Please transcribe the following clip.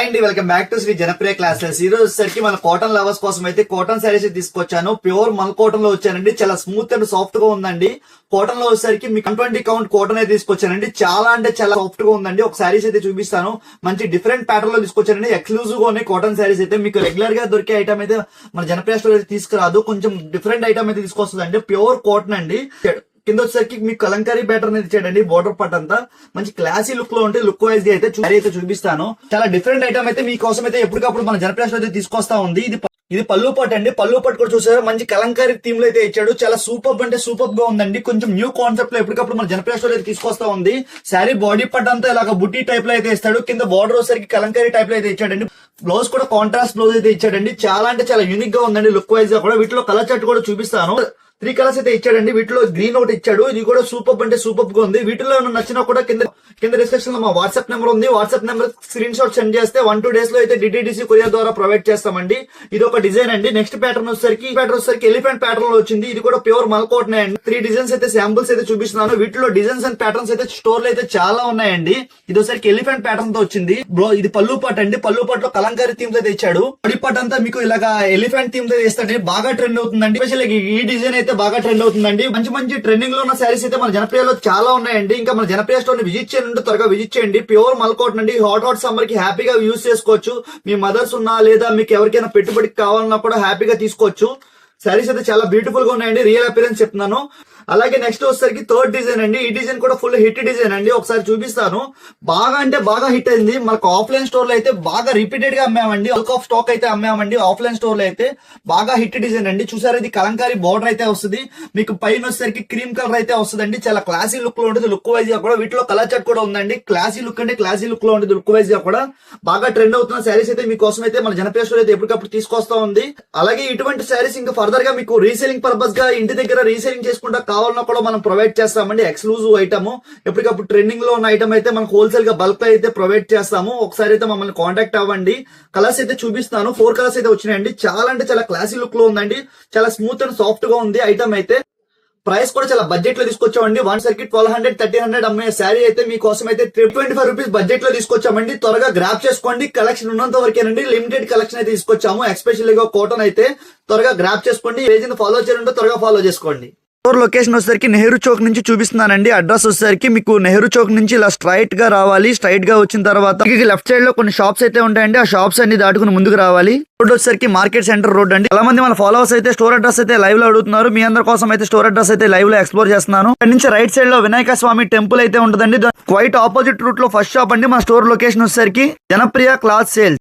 And welcome back to Shri Janapriya classes. ఈ రోజు వచ్చేసరికి మన కాటన్ లవర్స్ కోసం అయితే కాటన్ శారీస్ తీసుకొచ్చాను. ప్యూర్ మల్ కాటన్ లో వచ్చానండి. చాలా స్మూత్ అండ్ సాఫ్ట్ గా ఉందండి. కాటన్ లో వచ్చేసరికి మీకు 120 కౌంట్ కాటన్ అయితే తీసుకొచ్చానండి. చాలా అంటే చాలా సాఫ్ట్ గా ఉందండి. ఒక శారీస్ అయితే చూపిస్తాను. మంచి డిఫరెంట్ ప్యాటర్న్ లో తీసుకొచ్చానండి. ఎక్స్క్లూజివ్ గా ఉన్నాయి కాటన్ శారీస్ అయితే. మీకు రెగ్యులర్ గా దొరికే ఐటమ్ అయితే మన జనప్రియ స్టోర్ అయితే తీసుకురాదు. కొంచెం డిఫరెంట్ ఐటమ్ అయితే తీసుకొస్తుంది. ప్యూర్ కాటన్ అండి. కింద వచ్చేసరికి మీకు కలంకారీ బ్యాటర్ అనేది ఇచ్చాడండి. బోర్డర్ పార్ట్ అంతా మంచి క్లాసీ లుక్ లో ఉంటే లుక్ వైజ్ గా అయితే చూపిస్తాను. చాలా డిఫరెంట్ ఐటమ్ అయితే మీకోసం అయితే ఎప్పటికప్పుడు మన జనప్రియ స్టోర్ అయితే తీసుకొస్తా ఉంది. ఇది పళ్ళు పట్టు అండి. పళ్ళు పట్టు కూడా చూసారా, మంచి కలంకారీ థీమ్ లో అయితే ఇచ్చాడు. చాలా సూపర్ అంటే సూపర్ గా ఉందండి. కొంచెం న్యూ కాన్సెప్ట్ లో ఎప్పటికప్పుడు మన జనప్రియ స్టోర్ అయితే తీసుకొస్తా ఉంది. శారీ బాడీ పట్టు అంతా ఇలాగ బుట్టి టైప్ లో అయితే ఇస్తాడు. కింద బార్డర్ వచ్చేసరికి కలంకారీ టైప్ లో అయితే ఇచ్చాడండి. బ్లౌజ్ కూడా కాంట్రాస్ట్ బ్లౌజ్ అయితే ఇచ్చాడండి. చాలా అంటే చాలా యూనిక్ గా ఉందండి లుక్ వైజ్ గా కూడా. వీటిలో కలర్ చార్ట్ కూడా చూపిస్తాను. 3 కలర్స్ అయితే ఇచ్చాడండి. వీటిలో గ్రీన్ ఒకటి ఇచ్చాడు. ఇది కూడా సూపర్ అంటే సూపర్ గా ఉంది. వీటిలో నచ్చినా కూడా కింద డిస్క్రిప్షన్ లో మా వాట్సాప్ నెంబర్ ఉంది. WhatsApp number screen shot send చేస్తే 1-2 డేస్ లో అయితే డిటిడిసి కొరియర్ ద్వారా ప్రొవైడ్ చేస్తామండి. ఇది ఒక డిజైన్ అండి. నెక్స్ట్ ప్యాటర్న్ వచ్చేసరికి ఎలిఫెంట్ ప్యాటర్న్ లో వచ్చింది. ఇది కూడా ప్యూర్ మల్కోట్ అండి. 3 డిజైన్స్ అయితే శాంపుల్స్ అయితే చూపిస్తున్నాను. వీటిలో డిజైన్స్ అండ్ ప్యాటర్న్స్ అయితే స్టోర్ లో అయితే చాలా ఉన్నాయండి. ఇది వచ్చేసరికి ఎలిఫెంట్ ప్యాటర్న్ తో వచ్చింది. ఇది పళ్ళు పాట్ అండి. పళ్ళు పాట్ లో కలంకారీ థీమ్ అయితే ఇచ్చాడు. బాడీ పాట్ అంతా మీకు ఇలాగా ఎలిఫెంట్ థీమ్ తో ఇస్తాడు. బాగా ట్రెండ్ అవుతుందండి. స్పెషల్ ఈ డిజైన్ అయితే బాగా ట్రెండ్ అవుతుందండి. మంచి ట్రెండింగ్ లో ఉన్న శారీస్ అయితే మన జనప్రియలో చాలా ఉన్నాయండి. ఇంకా మన జనప్రియ స్టోర్ ని విజిట్ చేయండి, త్వరగా విజిట్ చేయండి. ప్యూర్ మల్కోట్ అండి. హాట్ సమ్మర్ కి హ్యాపీగా యూజ్ చేసుకోవచ్చు. మీ మదర్స్ ఉన్నా లేదా మీకు ఎవరికైనా పెట్టుబడికి కావాలన్నా కూడా హ్యాపీగా తీసుకోవచ్చు. శారీస్ అయితే చాలా బ్యూటిఫుల్ గా ఉన్నాయండి. రియల్ అపిరెన్స్ చెప్తున్నాను. అలాగే నెక్స్ట్ వచ్చేసరికి థర్డ్ డిజైన్ అండి. ఈ డిజైన్ కూడా ఫుల్ హిట్ డిజైన్ అండి. ఒకసారి చూపిస్తాను. బాగా అంటే బాగా హిట్ అయింది. మనకు ఆఫ్లైన్ స్టోర్ లో అయితే బాగా రిపీటెడ్ గా అమ్మామండి. బల్క్ ఆఫ్ స్టాక్ అయితే అమ్మామండి. ఆఫ్లైన్ స్టోర్ లో అయితే బాగా హిట్ డిజైన్ అండి. చూసారు, ఇది కలంకారీ బోర్డర్ అయితే వస్తుంది. మీకు పైన వచ్చేసరికి క్రీమ్ కలర్ అయితే వస్తుంది. చాలా క్లాసీ లుక్ లో ఉంటుంది. లుక్ వైజ్ గా కూడా వీటిలో కలర్ చార్ట్ కూడా ఉందండి. క్లాసీ లుక్ అంటే క్లాసీ లుక్ లో ఉంటుంది. లుక్ వైజ్ గా కూడా బాగా ట్రెండ్ అవుతున్న శారీస్ అయితే మీకోసం అయితే మన జనప్రియ స్టోర్ అయితే ఎప్పటికప్పుడు తీసుకొస్తా ఉంది. అలాగే ఇటువంటి శారీస్ ఇంకా ఫర్దర్ గా మీకు రీసేలింగ్ పర్పస్ గా ఇంటి దగ్గర రీసేలింగ్ చేసుకుంటా కావాలన్నా కూడా మనం ప్రొవైడ్ చేస్తామండి. ఎక్స్క్లూజివ్ ఐటమ్, ఎప్పటికప్పుడు ట్రెండింగ్ లో ఉన్న ఐటమ్ అయితే మనం హోల్సేల్ గా బల్క్ అయితే ప్రొవైడ్ చేస్తాము. ఒకసారి అయితే మమ్మల్ని కాంటాక్ట్ అవ్వండి. కలర్స్ అయితే చూపిస్తాను. 4 కలర్స్ అయితే వచ్చినాయండి. చాలా అంటే చాలా క్లాసీ లుక్ లో ఉందండి. చాలా స్మూత్ అండ్ సాఫ్ట్ గా ఉంది ఐటమ్ అయితే. ప్రైస్ కూడా చాలా బడ్జెట్ లో తీసుకొచ్చామండి. 1200-1300 అమ్మే శారీ అయితే మీకోసం అయితే 325 రూపీస్ బడ్జెట్ లో తీసుకొచ్చామండి. త్వరగా గ్రాప్ చేసుకోండి. కలెక్షన్ ఉన్నంత వరకేనండి. లిమిటెడ్ కలెక్షన్ అయితే తీసుకొచ్చాము. ఎస్పెషల్లీ గా కాటన్ అయితే త్వరగా గ్రాప్ చేసుకోండి. పేజ్ ఫాలో చేయాలంటే త్వరగా ఫాలో చేసుకోండి. స్టోర్ లొకేషన్ వచ్చేసరికి నెహ్రూ చౌక్ నుంచి చూపిస్తున్నానండి. అడ్రస్ వచ్చేసరికి మీకు నెహ్రూ చౌక్ నుంచి ఇలా స్ట్రైట్ గా రావాలి. స్ట్రైట్ గా వచ్చిన తర్వాత లెఫ్ట్ సైడ్ లో కొన్ని షాప్స్ అయితే ఉంటాయండి. ఆ షాప్స్ అన్ని దాటుకుని ముందుకు రావాలి. రోడ్ వచ్చేసరికి మార్కెట్ సెంటర్ రోడ్ అండి. చాలా మంది మన ఫాలోవర్స్ అయితే స్టోర్ అడ్రస్ అయితే లైవ్ లో అడుగుతున్నారు. మీ అందరి కోసం అయితే స్టోర్ అడ్రస్ అయితే లైవ్ లో ఎక్స్ప్లోర్ చేస్తున్నాను. ఇక్కడ నుంచి రైట్ సైడ్ లో వినాయక స్వామి టెంపుల్ అయితే ఉంటుందండి. క్వైట్ ఆపోజిట్ రూట్ లో ఫస్ట్ షాప్ అండి. మన స్టోర్ లొకేషన్ వచ్చేసరికి జనప్రియ క్లాత్ సేల్స్.